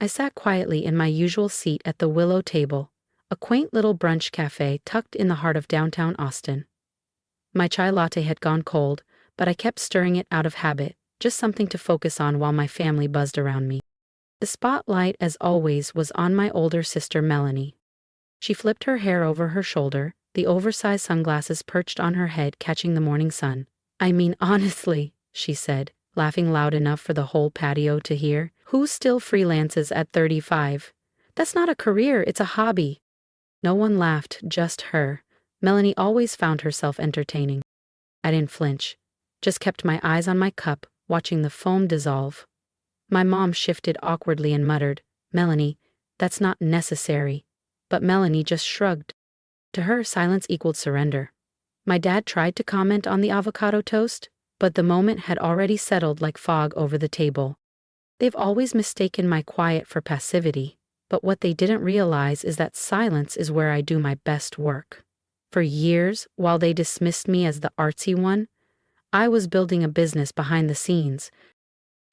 I sat quietly in my usual seat at the Willow Table, a quaint little brunch cafe tucked in the heart of downtown Austin. My chai latte had gone cold, but I kept stirring it out of habit, just something to focus on while my family buzzed around me. The spotlight, as always, was on my older sister Melanie. She flipped her hair over her shoulder, the oversized sunglasses perched on her head catching the morning sun. "I mean, honestly," she said, laughing loud enough for the whole patio to hear, "who still freelances at 35? That's not a career, it's a hobby." No one laughed, just her. Melanie always found herself entertaining. I didn't flinch, just kept my eyes on my cup, watching the foam dissolve. My mom shifted awkwardly and muttered, "Melanie, that's not necessary." But Melanie just shrugged. To her, silence equaled surrender. My dad tried to comment on the avocado toast, but the moment had already settled like fog over the table. They've always mistaken my quiet for passivity, but what they didn't realize is that silence is where I do my best work. For years, while they dismissed me as the artsy one, I was building a business behind the scenes.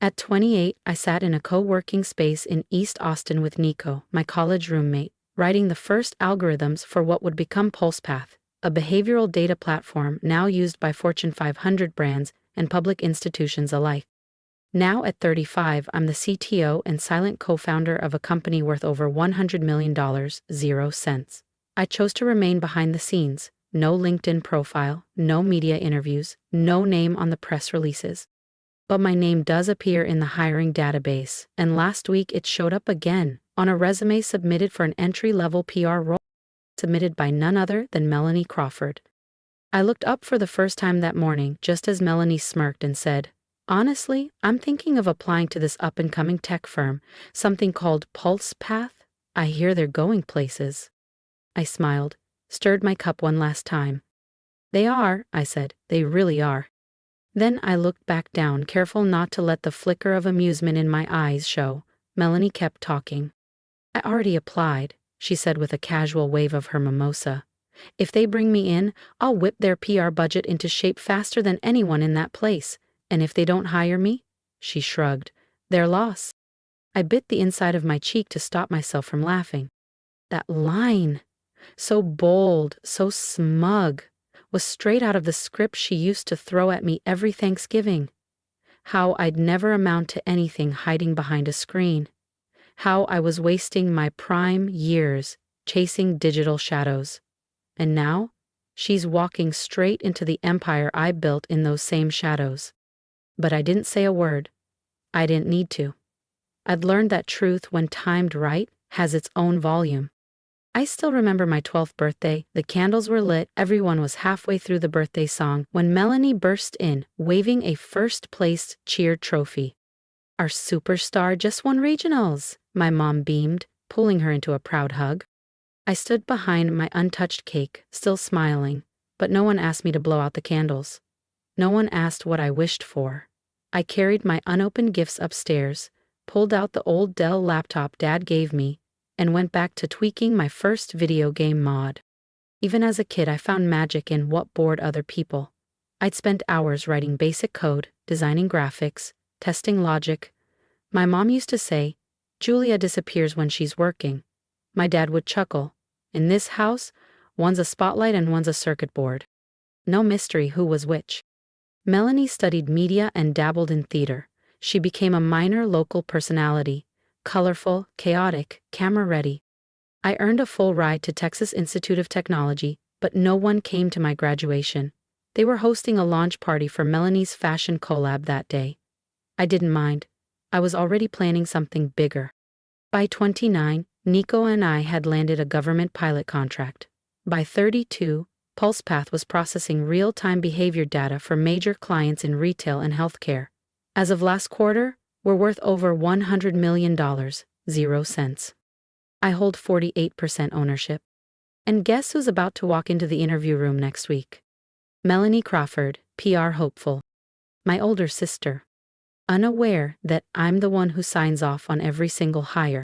At 28, I sat in a co-working space in East Austin with Nico, my college roommate, writing the first algorithms for what would become PulsePath, a behavioral data platform now used by Fortune 500 brands and public institutions alike. Now at 35, I'm the CTO and silent co-founder of a company worth over $100 million, 0 cents. I chose to remain behind the scenes, no LinkedIn profile, no media interviews, no name on the press releases. But my name does appear in the hiring database, and last week it showed up again, on a resume submitted for an entry-level PR role, submitted by none other than Melanie Crawford. I looked up for the first time that morning just as Melanie smirked and said, "Honestly, I'm thinking of applying to this up-and-coming tech firm, something called PulsePath. I hear they're going places." I smiled, stirred my cup one last time. "They are," I said, "they really are." Then I looked back down, careful not to let the flicker of amusement in my eyes show. Melanie kept talking. "I already applied," she said with a casual wave of her mimosa. "If they bring me in, I'll whip their PR budget into shape faster than anyone in that place. And if they don't hire me," she shrugged, "their loss." I bit the inside of my cheek to stop myself from laughing. That line, so bold, so smug, was straight out of the script she used to throw at me every Thanksgiving. How I'd never amount to anything hiding behind a screen. How I was wasting my prime years chasing digital shadows. And now, she's walking straight into the empire I built in those same shadows. But I didn't say a word. I didn't need to. I'd learned that truth, when timed right, has its own volume. I still remember my 12th birthday. The candles were lit, everyone was halfway through the birthday song when Melanie burst in, waving a first-place cheer trophy. "Our superstar just won regionals," my mom beamed, pulling her into a proud hug. I stood behind my untouched cake, still smiling, but no one asked me to blow out the candles. No one asked what I wished for. I carried my unopened gifts upstairs, pulled out the old Dell laptop Dad gave me, and went back to tweaking my first video game mod. Even as a kid, I found magic in what bored other people. I'd spent hours writing basic code, designing graphics, testing logic. My mom used to say, "Julia disappears when she's working." My dad would chuckle, "In this house, one's a spotlight and one's a circuit board." No mystery who was which. Melanie studied media and dabbled in theater. She became a minor local personality, colorful, chaotic, camera-ready. I earned a full ride to Texas Institute of Technology, but no one came to my graduation. They were hosting a launch party for Melanie's fashion collab that day. I didn't mind. I was already planning something bigger. By 29, Nico and I had landed a government pilot contract. By 32, PulsePath was processing real-time behavior data for major clients in retail and healthcare. As of last quarter, we're worth over $100 million, 0 cents. I hold 48% ownership. And guess who's about to walk into the interview room next week? Melanie Crawford, PR hopeful. My older sister. Unaware that I'm the one who signs off on every single hire.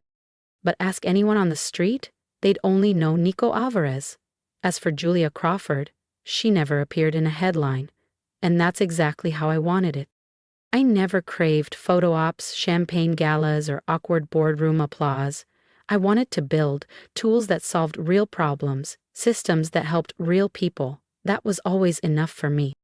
But ask anyone on the street, they'd only know Nico Alvarez. As for Julia Crawford, she never appeared in a headline. And that's exactly how I wanted it. I never craved photo ops, champagne galas, or awkward boardroom applause. I wanted to build tools that solved real problems, systems that helped real people. That was always enough for me.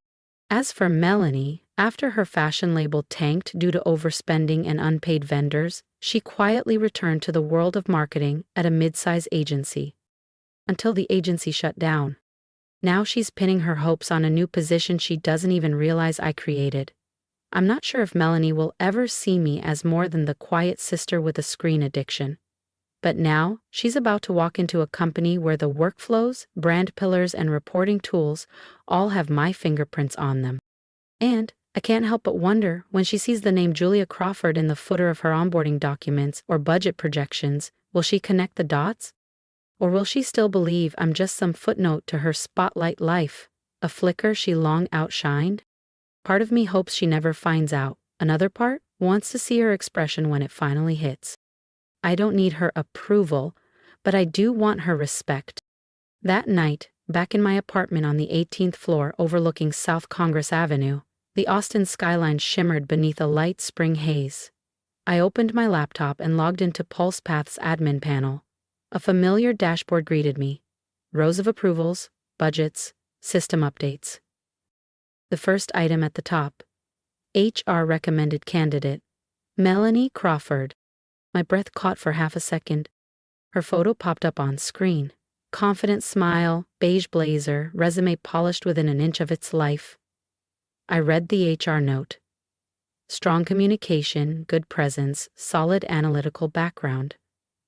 As for Melanie, after her fashion label tanked due to overspending and unpaid vendors, she quietly returned to the world of marketing at a mid-size agency. Until the agency shut down. Now she's pinning her hopes on a new position she doesn't even realize I created. I'm not sure if Melanie will ever see me as more than the quiet sister with a screen addiction. But now, she's about to walk into a company where the workflows, brand pillars, and reporting tools all have my fingerprints on them. And I can't help but wonder, when she sees the name Julia Crawford in the footer of her onboarding documents or budget projections, will she connect the dots? Or will she still believe I'm just some footnote to her spotlight life, a flicker she long outshined? Part of me hopes she never finds out. Another part wants to see her expression when it finally hits. I don't need her approval, but I do want her respect. That night, back in my apartment on the 18th floor overlooking South Congress Avenue, the Austin skyline shimmered beneath a light spring haze. I opened my laptop and logged into PulsePath's admin panel. A familiar dashboard greeted me. Rows of approvals, budgets, system updates. The first item at the top. HR recommended candidate. Melanie Crawford. My breath caught for half a second. Her photo popped up on screen. Confident smile, beige blazer, resume polished within an inch of its life. I read the HR note. Strong communication, good presence, solid analytical background.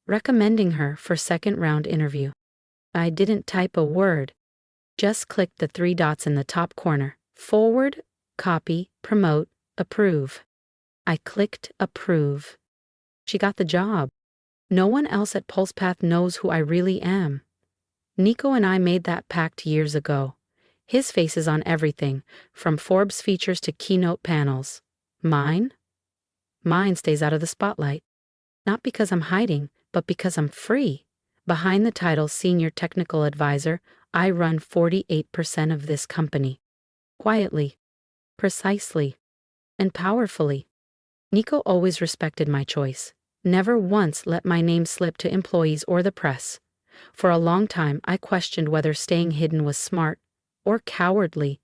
Recommending her for second round interview. I didn't type a word. Just clicked the 3 dots in the top corner. Forward, copy, promote, approve. I clicked approve. She got the job. No one else at PulsePath knows who I really am. Nico and I made that pact years ago. His face is on everything, from Forbes features to keynote panels. Mine? Mine stays out of the spotlight. Not because I'm hiding, but because I'm free. Behind the title Senior Technical Advisor, I run 48% of this company. Quietly, precisely, and powerfully. Nico always respected my choice. Never once let my name slip to employees or the press. For a long time, I questioned whether staying hidden was smart or cowardly.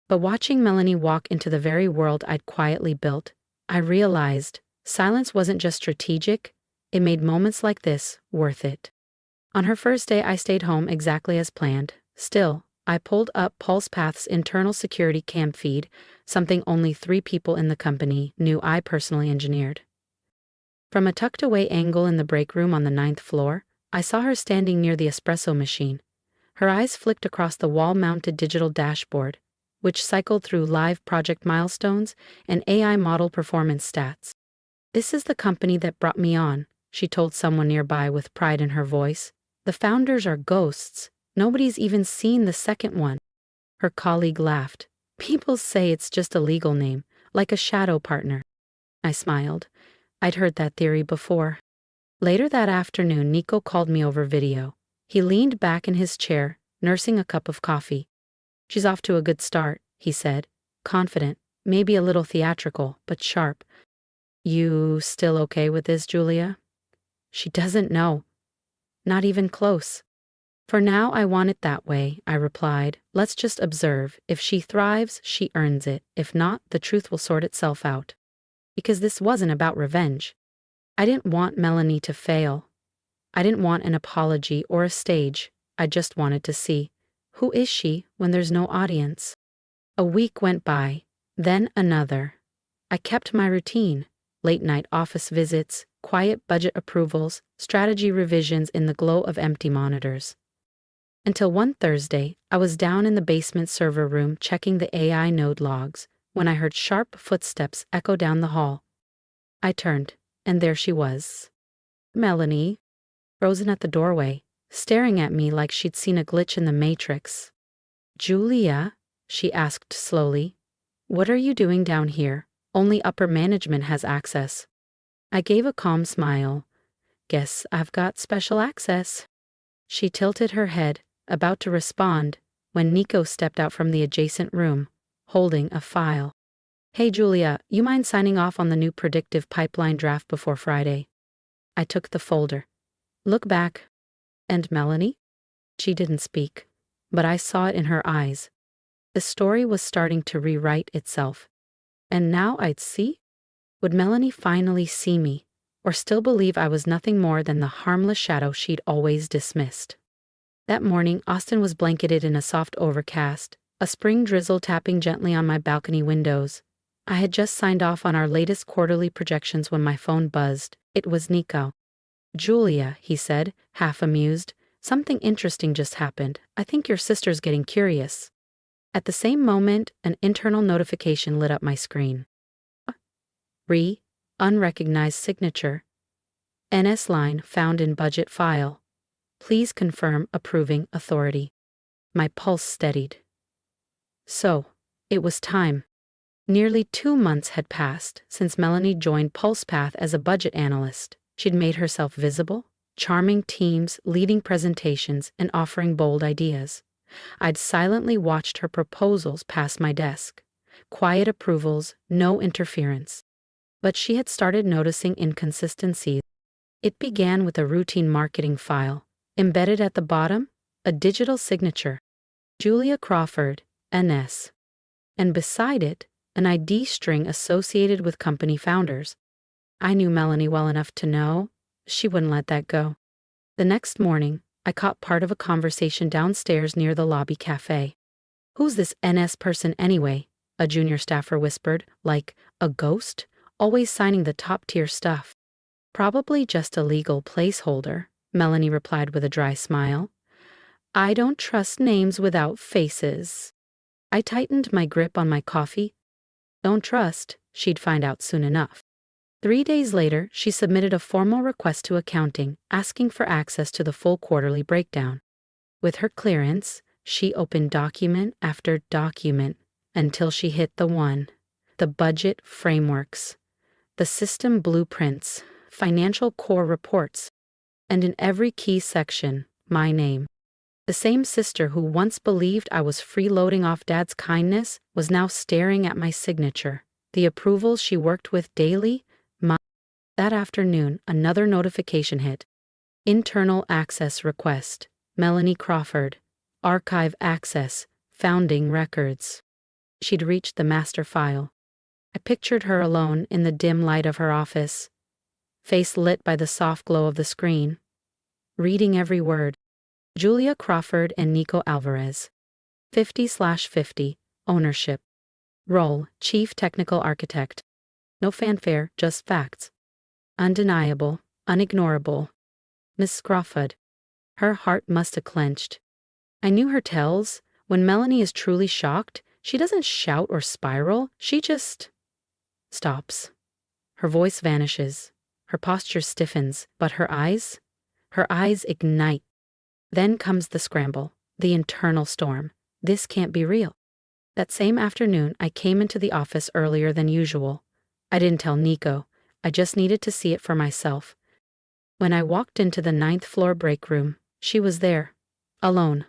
But watching Melanie walk into the very world I'd quietly built, I realized silence wasn't just strategic, it made moments like this worth it. On her first day, I stayed home exactly as planned. Still, I pulled up PulsePath's internal security cam feed, something only 3 people in the company knew I personally engineered. From a tucked-away angle in the break room on the 9th floor, I saw her standing near the espresso machine. Her eyes flicked across the wall-mounted digital dashboard, which cycled through live project milestones and AI model performance stats. "This is the company that brought me on," she told someone nearby with pride in her voice. "The founders are ghosts. Nobody's even seen the second one." Her colleague laughed. "People say it's just a legal name, like a shadow partner." I smiled. I'd heard that theory before. Later that afternoon, Nico called me over video. He leaned back in his chair, nursing a cup of coffee. "She's off to a good start," he said, confident, maybe a little theatrical, but sharp. "You still okay with this, Julia?" "She doesn't know. Not even close." "For now, I want it that way," I replied. "Let's just observe. If she thrives, she earns it. If not, the truth will sort itself out." Because this wasn't about revenge. I didn't want Melanie to fail. I didn't want an apology or a stage. I just wanted to see, who is she when there's no audience? A week went by, then another. I kept my routine. Late-night office visits, quiet budget approvals, strategy revisions in the glow of empty monitors. Until one Thursday, I was down in the basement server room checking the AI node logs when I heard sharp footsteps echo down the hall. I turned, and there she was. Melanie, frozen at the doorway, staring at me like she'd seen a glitch in the Matrix. "Julia," she asked slowly, "what are you doing down here? Only upper management has access." I gave a calm smile. "Guess I've got special access." She tilted her head, about to respond, when Nico stepped out from the adjacent room, holding a file. Hey Julia, you mind signing off on the new predictive pipeline draft before Friday? I took the folder. Look back. And Melanie? She didn't speak, but I saw it in her eyes. The story was starting to rewrite itself. And now I'd see? Would Melanie finally see me, or still believe I was nothing more than the harmless shadow she'd always dismissed? That morning, Austin was blanketed in a soft overcast, a spring drizzle tapping gently on my balcony windows. I had just signed off on our latest quarterly projections when my phone buzzed. It was Nico. Julia, he said, half amused, something interesting just happened. I think your sister's getting curious. At the same moment, an internal notification lit up my screen. Unrecognized signature. NS line found in budget file. Please confirm approving authority. My pulse steadied. So, it was time. Nearly 2 months had passed since Melanie joined PulsePath as a budget analyst. She'd made herself visible, charming teams, leading presentations, and offering bold ideas. I'd silently watched her proposals pass my desk. Quiet approvals, no interference. But she had started noticing inconsistencies. It began with a routine marketing file. Embedded at the bottom, a digital signature. Julia Crawford, NS. And beside it, an ID string associated with company founders. I knew Melanie well enough to know she wouldn't let that go. The next morning, I caught part of a conversation downstairs near the lobby cafe. Who's this NS person anyway? A junior staffer whispered, like a ghost, always signing the top-tier stuff. Probably just a legal placeholder, Melanie replied with a dry smile. I don't trust names without faces. I tightened my grip on my coffee. Don't trust, she'd find out soon enough. 3 days later, she submitted a formal request to accounting, asking for access to the full quarterly breakdown. With her clearance, she opened document after document until she hit the one. The budget frameworks, the system blueprints, financial core reports, and in every key section, my name. The same sister who once believed I was freeloading off Dad's kindness was now staring at my signature. The approvals she worked with daily. That afternoon, another notification hit. Internal access request. Melanie Crawford. Archive access. Founding records. She'd reached the master file. I pictured her alone in the dim light of her office, face lit by the soft glow of the screen, reading every word. Julia Crawford and Nico Alvarez. 50/50. Ownership. Role, Chief Technical Architect. No fanfare, just facts. Undeniable, unignorable. Miss Crawford. Her heart must have clenched. I knew her tells. When Melanie is truly shocked, she doesn't shout or spiral, she just stops. Her voice vanishes. Her posture stiffens, but her eyes ignite. Then comes the scramble, the internal storm. This can't be real. That same afternoon, I came into the office earlier than usual. I didn't tell Nico. I just needed to see it for myself. When I walked into the 9th floor break room, she was there, alone.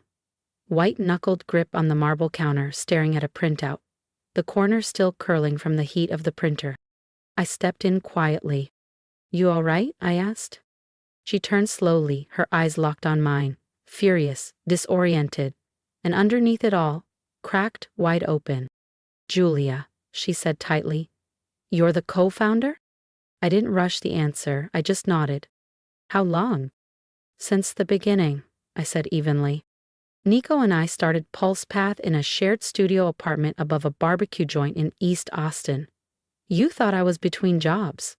White-knuckled grip on the marble counter, staring at a printout, the corner still curling from the heat of the printer. I stepped in quietly. You all right? I asked. She turned slowly, her eyes locked on mine, furious, disoriented, and underneath it all, cracked wide open. Julia, she said tightly, you're the co-founder? I didn't rush the answer, I just nodded. How long? Since the beginning, I said evenly. Nico and I started PulsePath in a shared studio apartment above a barbecue joint in East Austin. You thought I was between jobs.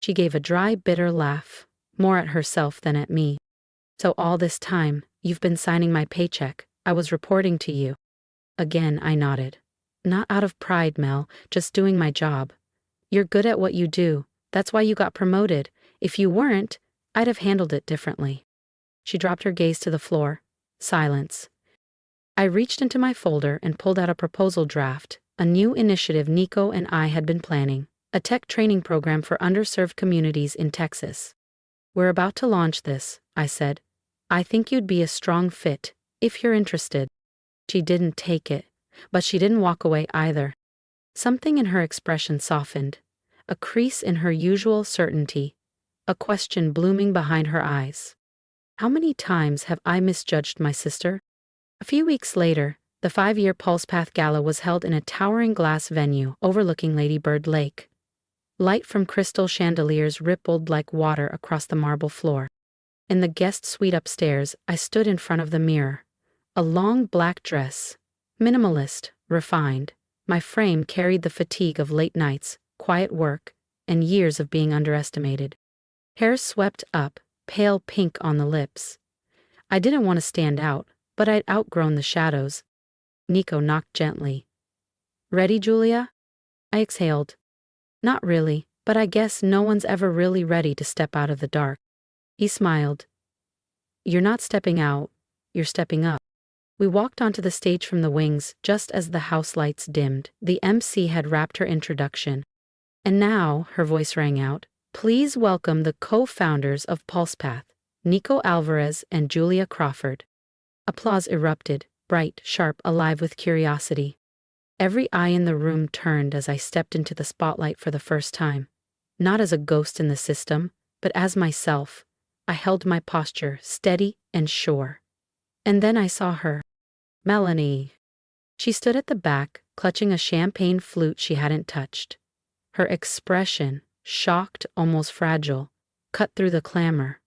She gave a dry, bitter laugh, more at herself than at me. So all this time, you've been signing my paycheck. I was reporting to you. Again, I nodded. Not out of pride, Mel, just doing my job. You're good at what you do. That's why you got promoted. If you weren't, I'd have handled it differently. She dropped her gaze to the floor. Silence. I reached into my folder and pulled out a proposal draft, a new initiative Nico and I had been planning, a tech training program for underserved communities in Texas. We're about to launch this, I said. I think you'd be a strong fit, if you're interested. She didn't take it, but she didn't walk away either. Something in her expression softened, a crease in her usual certainty, a question blooming behind her eyes. How many times have I misjudged my sister? A few weeks later, the 5-year PulsePath Gala was held in a towering glass venue overlooking Lady Bird Lake. Light from crystal chandeliers rippled like water across the marble floor. In the guest suite upstairs, I stood in front of the mirror. A long black dress. Minimalist, refined. My frame carried the fatigue of late nights, quiet work, and years of being underestimated. Hair swept up, pale pink on the lips. I didn't want to stand out, but I'd outgrown the shadows. Nico knocked gently. "Ready, Julia?" I exhaled. "Not really, but I guess no one's ever really ready to step out of the dark." He smiled. "You're not stepping out, you're stepping up." We walked onto the stage from the wings just as the house lights dimmed. The MC had wrapped her introduction. And now, her voice rang out, "Please welcome the co-founders of PulsePath, Nico Alvarez and Julia Crawford." Applause erupted, bright, sharp, alive with curiosity. Every eye in the room turned as I stepped into the spotlight for the first time. Not as a ghost in the system, but as myself. I held my posture, steady and sure. And then I saw her. Melanie. She stood at the back, clutching a champagne flute she hadn't touched. Her expression, shocked, almost fragile, cut through the clamor.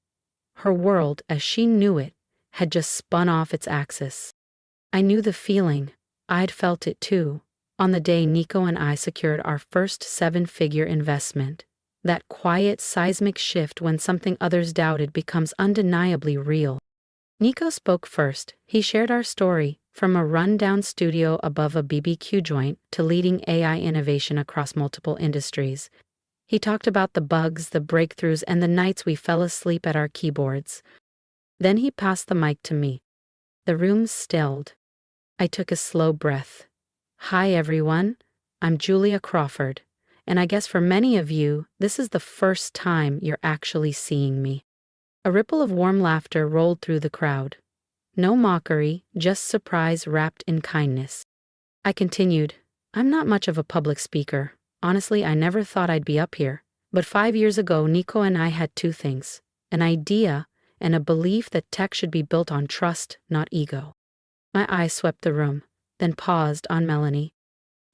Her world, as she knew it, had just spun off its axis. I knew the feeling. I'd felt it too, on the day Nico and I secured our first 7-figure investment. That quiet, seismic shift when something others doubted becomes undeniably real. Nico spoke first. He shared our story, from a run-down studio above a BBQ joint to leading AI innovation across multiple industries. He talked about the bugs, the breakthroughs, and the nights we fell asleep at our keyboards. Then he passed the mic to me. The room stilled. I took a slow breath. "Hi everyone, I'm Julia Crawford, and I guess for many of you, this is the first time you're actually seeing me." A ripple of warm laughter rolled through the crowd. No mockery, just surprise wrapped in kindness. I continued, "I'm not much of a public speaker. Honestly, I never thought I'd be up here. But 5 years ago, Nico and I had two things: an idea and a belief that tech should be built on trust, not ego." My eyes swept the room, then paused on Melanie.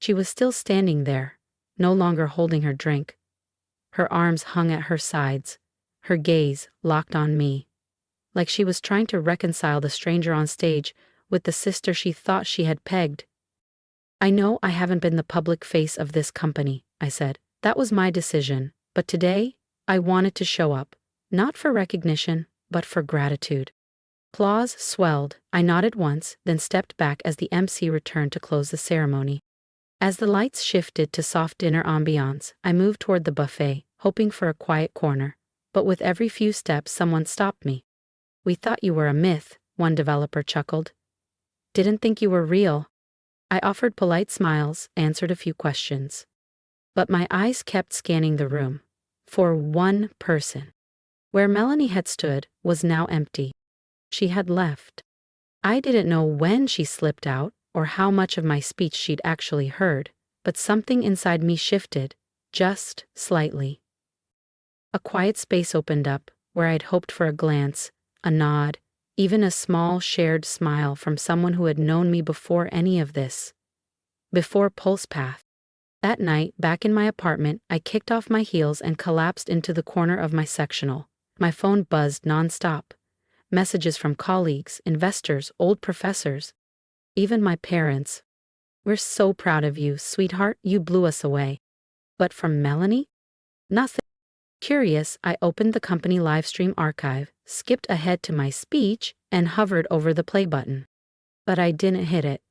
She was still standing there, no longer holding her drink. Her arms hung at her sides, her gaze locked on me, like she was trying to reconcile the stranger on stage with the sister she thought she had pegged. "I know I haven't been the public face of this company," I said. "That was my decision, but today, I wanted to show up, not for recognition, but for gratitude." Applause swelled. I nodded once, then stepped back as the MC returned to close the ceremony. As the lights shifted to soft dinner ambiance, I moved toward the buffet, hoping for a quiet corner. But with every few steps, someone stopped me. "We thought you were a myth," one developer chuckled. "Didn't think you were real." I offered polite smiles, answered a few questions. But my eyes kept scanning the room. For one person. Where Melanie had stood was now empty. She had left. I didn't know when she slipped out or how much of my speech she'd actually heard, but something inside me shifted, just slightly. A quiet space opened up, where I'd hoped for a glance, a nod, even a small shared smile from someone who had known me before any of this. Before PulsePath. That night, back in my apartment, I kicked off my heels and collapsed into the corner of my sectional. My phone buzzed nonstop. Messages from colleagues, investors, old professors, even my parents. "We're so proud of you, sweetheart, you blew us away." But from Melanie? Nothing. Curious, I opened the company livestream archive, skipped ahead to my speech, and hovered over the play button. But I didn't hit it.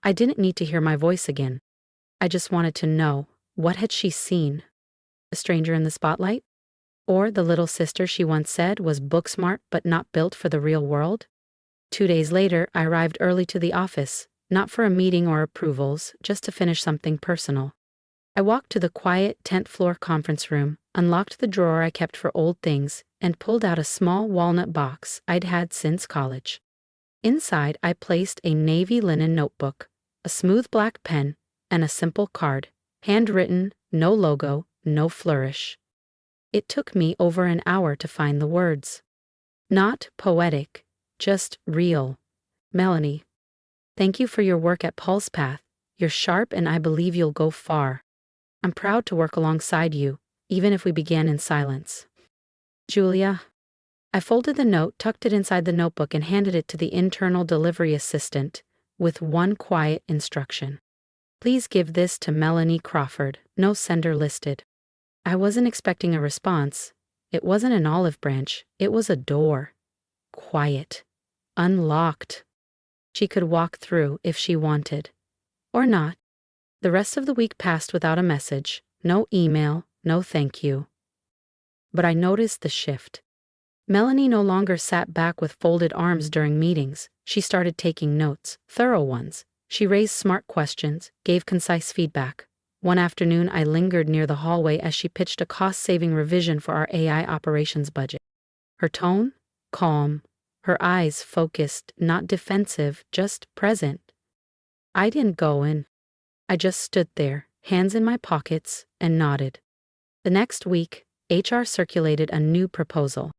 I didn't need to hear my voice again. I just wanted to know, what had she seen? A stranger in the spotlight? Or the little sister she once said was book-smart but not built for the real world? 2 days later, I arrived early to the office, not for a meeting or approvals, just to finish something personal. I walked to the quiet 10th floor conference room, unlocked the drawer I kept for old things, and pulled out a small walnut box I'd had since college. Inside, I placed a navy linen notebook, a smooth black pen, and a simple card, Handwritten, no logo, no flourish. It took me over an hour to find the words. Not poetic, just real. Melanie, thank you for your work at PulsePath. You're sharp and I believe you'll go far. I'm proud to work alongside you, even if we began in silence. Julia. I folded the note, tucked it inside the notebook, and handed it to the internal delivery assistant, with one quiet instruction. Please give this to Melanie Crawford, no sender listed. I wasn't expecting a response. It wasn't an olive branch, it was a door. Quiet. Unlocked. She could walk through if she wanted. Or not. The rest of the week passed without a message, no email, no thank you. But I noticed the shift. Melanie no longer sat back with folded arms during meetings. She started taking notes, thorough ones. She raised smart questions, gave concise feedback. One afternoon, I lingered near the hallway as she pitched a cost-saving revision for our AI operations budget. Her tone? Calm. Her eyes focused, not defensive, just present. I didn't go in. I just stood there, hands in my pockets, and nodded. The next week, HR circulated a new proposal,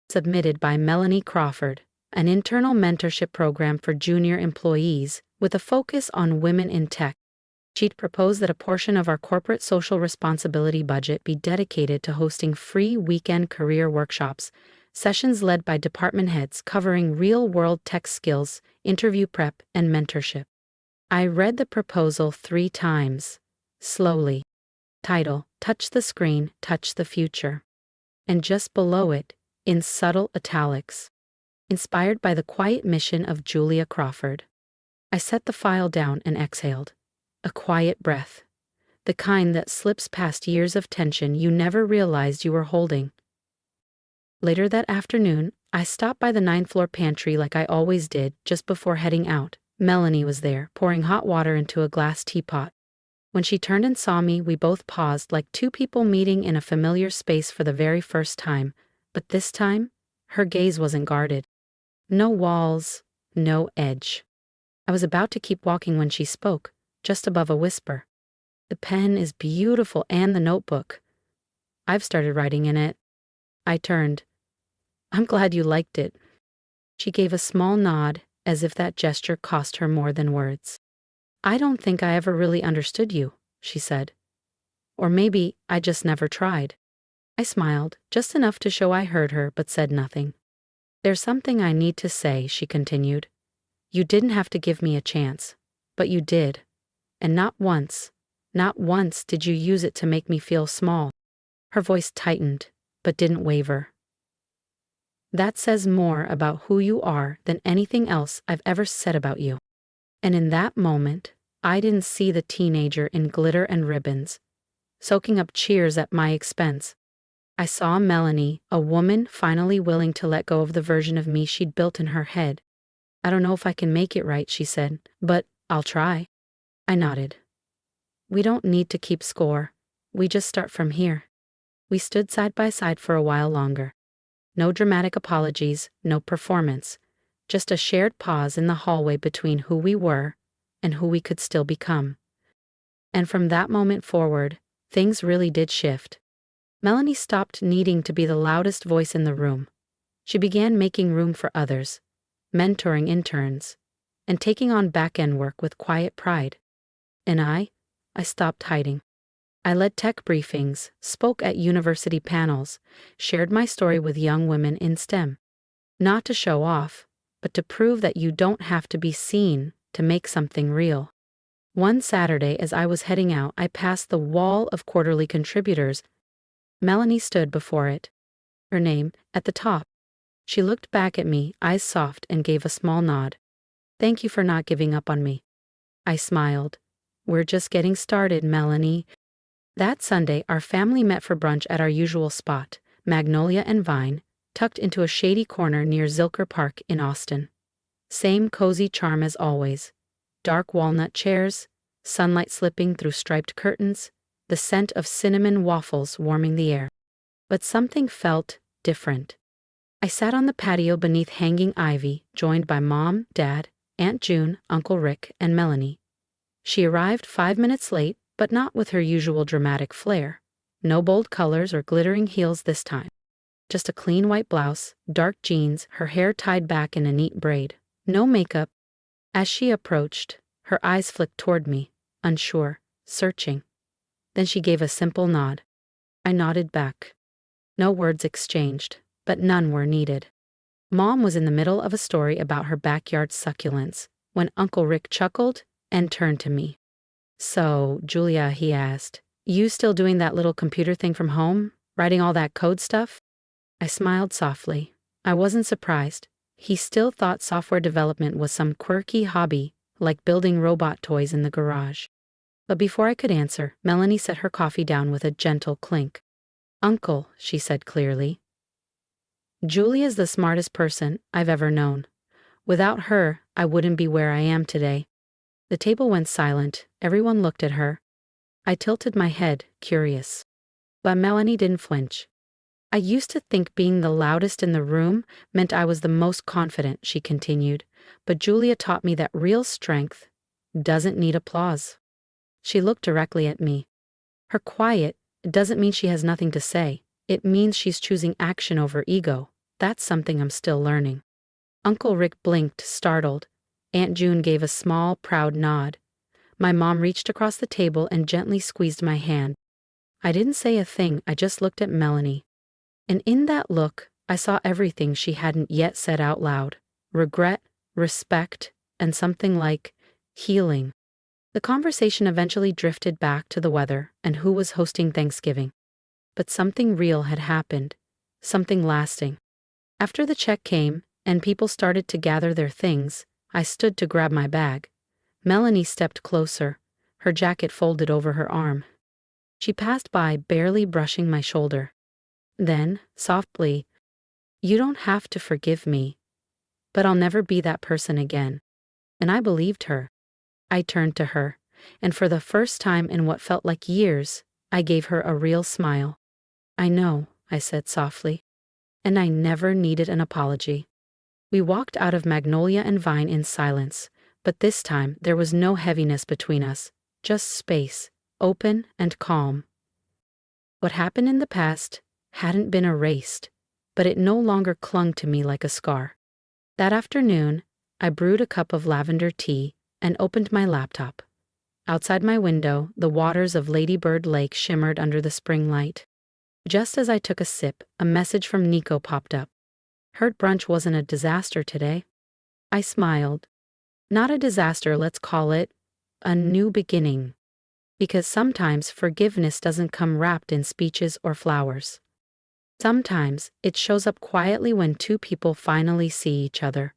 submitted by Melanie Crawford, an internal mentorship program for junior employees with a focus on women in tech. She'd proposed that a portion of our corporate social responsibility budget be dedicated to hosting free weekend career workshops, sessions led by department heads covering real-world tech skills, interview prep, and mentorship. I read the proposal 3 times, slowly. Title, Touch the Screen, Touch the Future. And just below it, in subtle italics, inspired by the quiet mission of Julia Crawford. I set the file down and exhaled. A quiet breath. The kind that slips past years of tension you never realized you were holding. Later that afternoon, I stopped by the 9th floor pantry like I always did just before heading out. Melanie was there, pouring hot water into a glass teapot. When she turned and saw me, we both paused like two people meeting in a familiar space for the very first time. But this time, her gaze wasn't guarded. No walls, no edge. I was about to keep walking when she spoke, just above a whisper. The pen is beautiful and the notebook. I've started writing in it. I turned. I'm glad you liked it. She gave a small nod, as if that gesture cost her more than words. I don't think I ever really understood you, she said. Or maybe I just never tried. I smiled, just enough to show I heard her, but said nothing. There's something I need to say, she continued. You didn't have to give me a chance, but you did. And not once did you use it to make me feel small. Her voice tightened, but didn't waver. That says more about who you are than anything else I've ever said about you. And in that moment, I didn't see the teenager in glitter and ribbons, soaking up cheers at my expense. I saw Melanie, a woman finally willing to let go of the version of me she'd built in her head. I don't know if I can make it right, she said, but I'll try. I nodded. We don't need to keep score. We just start from here. We stood side by side for a while longer. No dramatic apologies, no performance. Just a shared pause in the hallway between who we were and who we could still become. And from that moment forward, things really did shift. Melanie stopped needing to be the loudest voice in the room. She began making room for others, mentoring interns, and taking on back-end work with quiet pride. And I stopped hiding. I led tech briefings, spoke at university panels, shared my story with young women in STEM. Not to show off, but to prove that you don't have to be seen to make something real. One Saturday, as I was heading out, I passed the wall of quarterly contributors. Melanie stood before it, her name at the top. She looked back at me, eyes soft, and gave a small nod. Thank you for not giving up on me. I smiled. We're just getting started, Melanie. That Sunday, our family met for brunch at our usual spot, Magnolia and Vine, tucked into a shady corner near Zilker Park in Austin. Same cozy charm as always. Dark walnut chairs, sunlight slipping through striped curtains, the scent of cinnamon waffles warming the air. But something felt different. I sat on the patio beneath hanging ivy, joined by Mom, Dad, Aunt June, Uncle Rick, and Melanie. She arrived 5 minutes late, but not with her usual dramatic flair. No bold colors or glittering heels this time. Just a clean white blouse, dark jeans, her hair tied back in a neat braid. No makeup. As she approached, her eyes flicked toward me, unsure, searching. Then she gave a simple nod. I nodded back. No words exchanged, but none were needed. Mom was in the middle of a story about her backyard succulents when Uncle Rick chuckled and turned to me. "So, Julia," he asked, "you still doing that little computer thing from home? Writing all that code stuff?" I smiled softly. I wasn't surprised. He still thought software development was some quirky hobby, like building robot toys in the garage. But before I could answer, Melanie set her coffee down with a gentle clink. "Uncle," she said clearly, "Julia's the smartest person I've ever known. Without her, I wouldn't be where I am today." The table went silent. Everyone looked at her. I tilted my head, curious. But Melanie didn't flinch. "I used to think being the loudest in the room meant I was the most confident," she continued, "but Julia taught me that real strength doesn't need applause." She looked directly at me. "Her quiet doesn't mean she has nothing to say. It means she's choosing action over ego. That's something I'm still learning." Uncle Rick blinked, startled. Aunt June gave a small, proud nod. My mom reached across the table and gently squeezed my hand. I didn't say a thing, I just looked at Melanie. And in that look, I saw everything she hadn't yet said out loud. Regret, respect, and something like healing. The conversation eventually drifted back to the weather and who was hosting Thanksgiving. But something real had happened. Something lasting. After the check came, and people started to gather their things, I stood to grab my bag. Melanie stepped closer, her jacket folded over her arm. She passed by, barely brushing my shoulder. Then, softly, "You don't have to forgive me, but I'll never be that person again." And I believed her. I turned to her, and for the first time in what felt like years, I gave her a real smile. "I know," I said softly, "and I never needed an apology." We walked out of Magnolia and Vine in silence, but this time there was no heaviness between us, just space, open and calm. What happened in the past hadn't been erased, but it no longer clung to me like a scar. That afternoon, I brewed a cup of lavender tea and opened my laptop. Outside my window, the waters of Lady Bird Lake shimmered under the spring light. Just as I took a sip, a message from Nico popped up. "Heard brunch wasn't a disaster today." I smiled. "Not a disaster, let's call it a new beginning." Because sometimes forgiveness doesn't come wrapped in speeches or flowers. Sometimes it shows up quietly when two people finally see each other,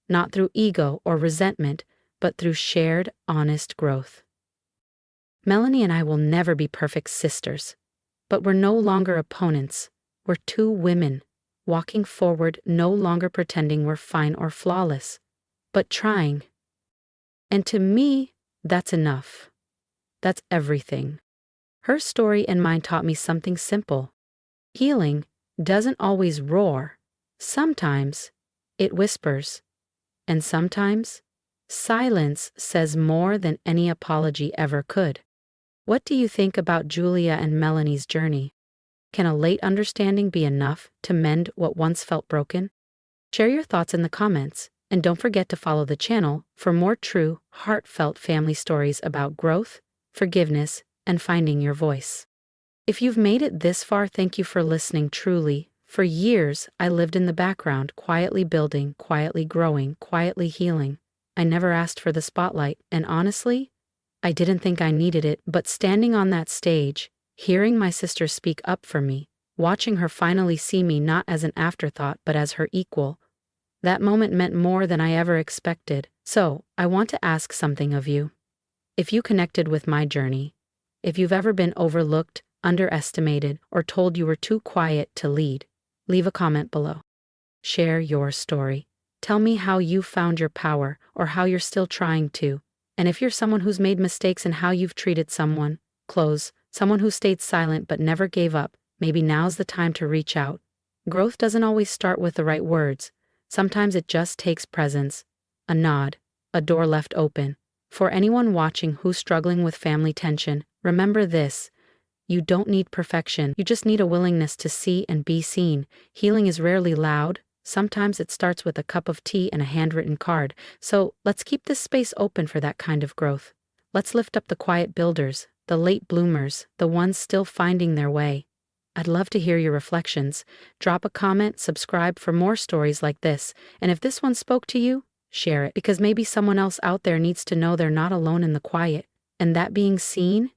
not through ego or resentment, but through shared, honest growth. Melanie and I will never be perfect sisters, but we're no longer opponents. We're two women, walking forward, no longer pretending we're fine or flawless, but trying. And to me, that's enough. That's everything. Her story and mine taught me something simple. Healing doesn't always roar. Sometimes it whispers. And sometimes silence says more than any apology ever could. What do you think about Julia and Melanie's journey? Can a late understanding be enough to mend what once felt broken? Share your thoughts in the comments, and don't forget to follow the channel for more true, heartfelt family stories about growth, forgiveness, and finding your voice. If you've made it this far, thank you for listening truly. For years, I lived in the background, quietly building, quietly growing, quietly healing. I never asked for the spotlight, and honestly, I didn't think I needed it, but standing on that stage, hearing my sister speak up for me, watching her finally see me not as an afterthought but as her equal, that moment meant more than I ever expected. So, I want to ask something of you. If you connected with my journey, if you've ever been overlooked, underestimated, or told you were too quiet to lead, leave a comment below. Share your story. Tell me how you found your power or how you're still trying to. And if you're someone who's made mistakes in how you've treated someone, someone who stayed silent but never gave up, maybe now's the time to reach out. Growth doesn't always start with the right words. Sometimes it just takes presence, a nod, a door left open, For anyone watching who's struggling with family tension, remember this. You don't need perfection, you just need a willingness to see and be seen. Healing is rarely loud. Sometimes it starts with a cup of tea and a handwritten card, so let's keep this space open for that kind of growth. Let's lift up the quiet builders, the late bloomers, the ones still finding their way. I'd love to hear your reflections. Drop a comment, subscribe for more stories like this, and if this one spoke to you, share it, because maybe someone else out there needs to know they're not alone in the quiet. And that being seen,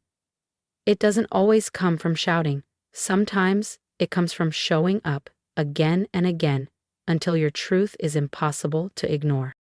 it doesn't always come from shouting. Sometimes it comes from showing up again and again until your truth is impossible to ignore.